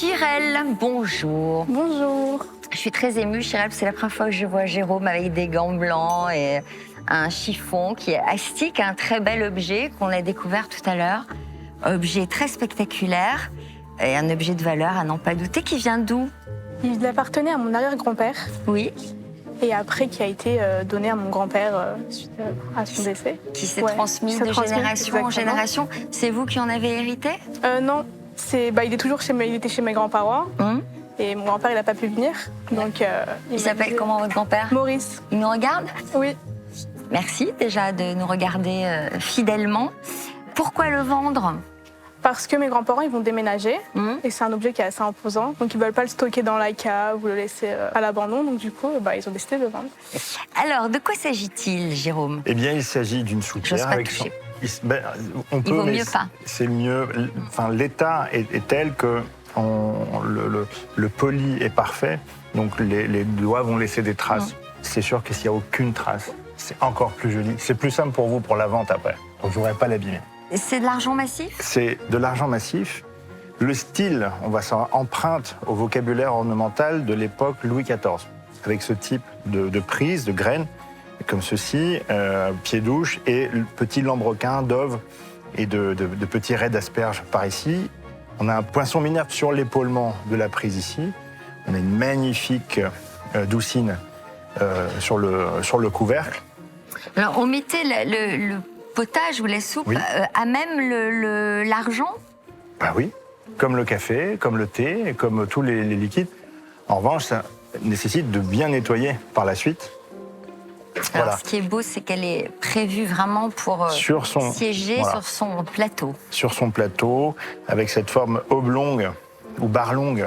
Chirel, bonjour. Bonjour. Je suis très émue, Chirel, c'est la première fois que je vois Jérôme avec des gants blancs et un chiffon qui est astique, un très bel objet qu'on a découvert tout à l'heure. Objet très spectaculaire et un objet de valeur à n'en pas douter. Qui vient d'où? Il appartenait à mon arrière-grand-père. Oui. Et après, qui a été donné à mon grand-père suite à son décès. Qui s'est transmis de génération en génération. C'est vous qui en avez hérité? Non, il est toujours il était chez mes grands-parents. Et mon grand-père, il n'a pas pu venir. Donc, il s'appelle comment votre grand-père? Maurice. Il nous regarde? Oui. Merci déjà de nous regarder fidèlement. Pourquoi le vendre? Parce que mes grands-parents, ils vont déménager. Et c'est un objet qui est assez imposant. Donc, ils ne veulent pas le stocker dans la cave ou le laisser à l'abandon. Donc, du coup, ils ont décidé de le vendre. Alors, de quoi s'agit-il, Jérôme? Eh bien, il s'agit d'une soupière avec son... on peut, il vaut mieux pas. C'est mieux. Enfin, l'état est tel que le poli est parfait. Donc, les doigts vont laisser des traces. C'est sûr que s'il n'y a aucune trace, c'est encore plus joli. C'est plus simple pour vous pour la vente après. Donc, je ne voudrais pas l'abîmer. C'est de l'argent massif? C'est de l'argent massif. Le style, on va s'en emprunte au vocabulaire ornemental de l'époque Louis XIV, avec ce type de prise, de graines, comme ceci, pied-douche et petit lambrequin d'ove et de petits raies d'asperges par ici. On a un poinçon mineur sur l'épaulement de la prise ici. On a une magnifique doucine sur le couvercle. Alors, on mettait le potage ou la soupe à même l'argent? Bah oui, comme le café, comme le thé, comme tous les liquides. En revanche, ça nécessite de bien nettoyer par la suite. Alors, Voilà. ce qui est beau, c'est qu'elle est prévue vraiment pour siéger sur son plateau. Sur son plateau, avec cette forme oblongue ou barre longue,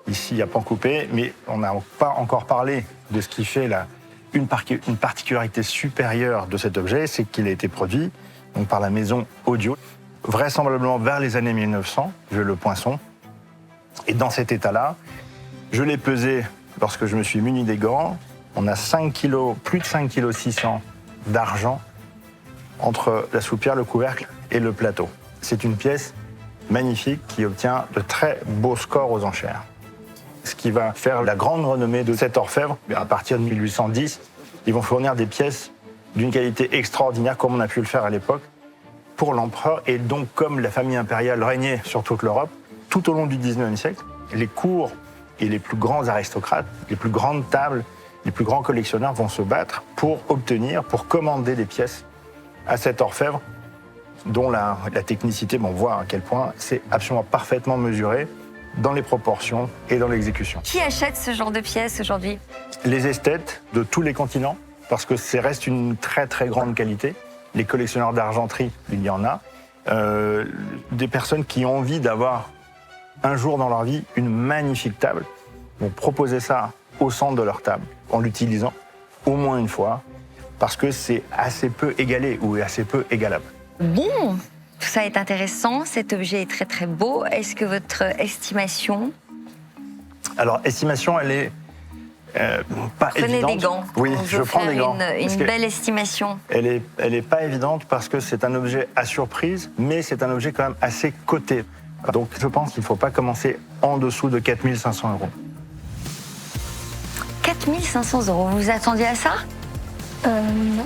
ici à pan coupé, mais on n'a pas encore parlé de ce qui fait une particularité supérieure de cet objet, c'est qu'il a été produit donc, par la maison Audio, vraisemblablement vers les années 1900, le poinçon. Et dans cet état-là, je l'ai pesé lorsque je me suis muni des gants. On a 5 kilos, plus de 5 kg 600 d'argent entre la soupière, le couvercle et le plateau. C'est une pièce magnifique qui obtient de très beaux scores aux enchères. Ce qui va faire la grande renommée de cet orfèvre, à partir de 1810, ils vont fournir des pièces d'une qualité extraordinaire, comme on a pu le faire à l'époque, pour l'empereur. Et donc, comme la famille impériale régnait sur toute l'Europe, tout au long du XIXe siècle, les cours et les plus grands aristocrates, les plus grandes tables, les plus grands collectionneurs vont se battre pour commander des pièces à cet orfèvre, dont la technicité, on voit à quel point c'est absolument parfaitement mesuré dans les proportions et dans l'exécution. Qui achète ce genre de pièces aujourd'hui? Les esthètes de tous les continents, parce que ça reste une très très grande qualité. Les collectionneurs d'argenterie, il y en a. Des personnes qui ont envie d'avoir un jour dans leur vie une magnifique table vont proposer ça au centre de leur table, en l'utilisant au moins une fois, parce que c'est assez peu égalé ou assez peu égalable. Bon, tout ça est intéressant, cet objet est très très beau. Est-ce que votre estimation? Alors, estimation, elle est pas évidente. Prenez des gants. Oui, je prends des gants. Une belle estimation. Elle est pas évidente parce que c'est un objet à surprise, mais c'est un objet quand même assez coté. Donc, je pense qu'il ne faut pas commencer en dessous de 4 500 €. 4 500 €, vous vous attendiez à ça? Non.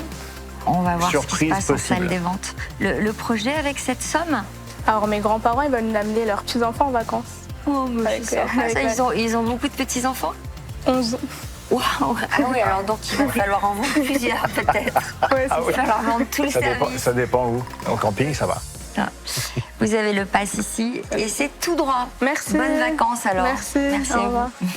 On va voir Surprise ce qui se passe possible. en salle des ventes. Le projet avec cette somme? Alors, mes grands-parents, ils veulent amener leurs petits-enfants en vacances. Oh, mais c'est sympa, ça. Ils ont beaucoup de petits-enfants? 11. Waouh! Ah oui, alors donc il va falloir en vendre plusieurs peut-être. Ouais, Il va falloir vendre tout le service. Ça dépend où. En camping, ça va. Ah. Vous avez le pass ici et c'est tout droit. Merci. Bonnes vacances alors. Merci. Merci Au à revoir. vous.